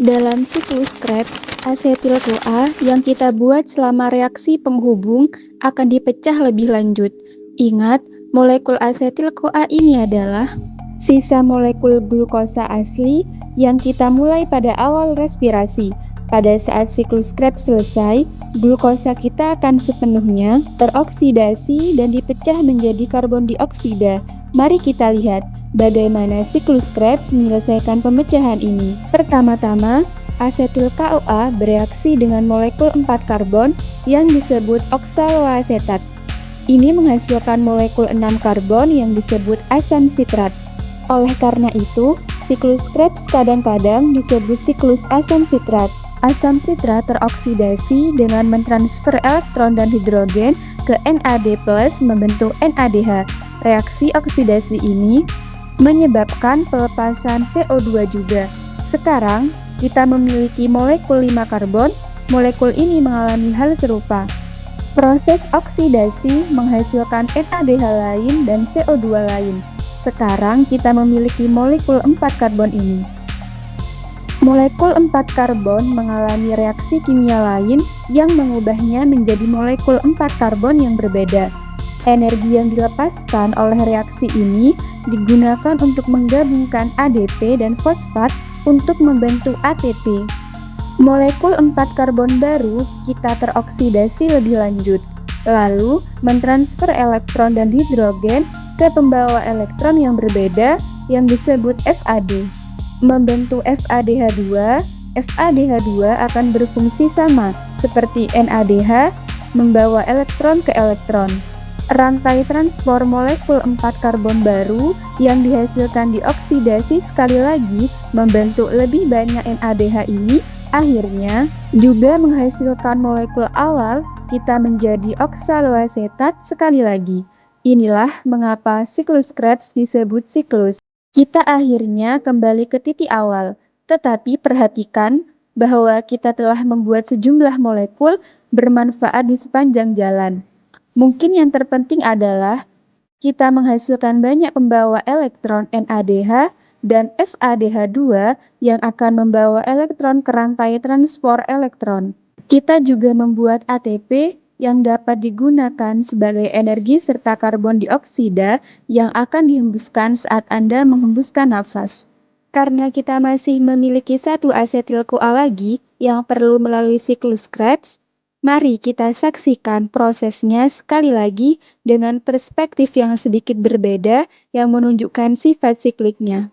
Dalam siklus Krebs, asetil-CoA yang kita buat selama reaksi penghubung akan dipecah lebih lanjut. Ingat, molekul asetil-CoA ini adalah sisa molekul glukosa asli yang kita mulai pada awal respirasi. Pada saat siklus Krebs selesai, glukosa kita akan sepenuhnya teroksidasi dan dipecah menjadi karbon dioksida. Mari kita lihat bagaimana siklus Krebs menyelesaikan pemecahan ini. Pertama-tama, asetil-CoA bereaksi dengan molekul 4 karbon yang disebut oksaloasetat. Ini menghasilkan molekul 6 karbon yang disebut asam sitrat. Oleh karena itu, siklus Krebs kadang-kadang disebut siklus asam sitrat. Asam sitrat teroksidasi dengan mentransfer elektron dan hidrogen ke NAD+ membentuk NADH. Reaksi oksidasi ini menyebabkan pelepasan CO2 juga. Sekarang, kita memiliki molekul 5 karbon. Molekul ini mengalami hal serupa. Proses oksidasi menghasilkan NADH lain dan CO2 lain. Sekarang kita memiliki molekul 4 karbon ini. Molekul 4 karbon mengalami reaksi kimia lain yang mengubahnya menjadi molekul 4 karbon yang berbeda. Energi yang dilepaskan oleh reaksi ini digunakan untuk menggabungkan ADP dan fosfat untuk membentuk ATP. Molekul 4 karbon baru kita teroksidasi lebih lanjut, lalu mentransfer elektron dan hidrogen ke pembawa elektron yang berbeda yang disebut FAD. Membentuk FADH2, FADH2 akan berfungsi sama seperti NADH, membawa elektron ke elektron. Rantai transport molekul 4 karbon baru yang dihasilkan dioksidasi sekali lagi membentuk lebih banyak NADH ini akhirnya juga menghasilkan molekul awal kita menjadi oksaloasetat sekali lagi. Inilah mengapa siklus Krebs disebut siklus. Kita akhirnya kembali ke titik awal, tetapi perhatikan bahwa kita telah membuat sejumlah molekul bermanfaat di sepanjang jalan. Mungkin yang terpenting adalah kita menghasilkan banyak pembawa elektron NADH dan FADH2 yang akan membawa elektron ke rantai transport elektron. Kita juga membuat ATP yang dapat digunakan sebagai energi serta karbon dioksida yang akan dihembuskan saat Anda menghembuskan nafas. Karena kita masih memiliki satu asetil-CoA lagi yang perlu melalui siklus Krebs, mari kita saksikan prosesnya sekali lagi dengan perspektif yang sedikit berbeda yang menunjukkan sifat sikliknya.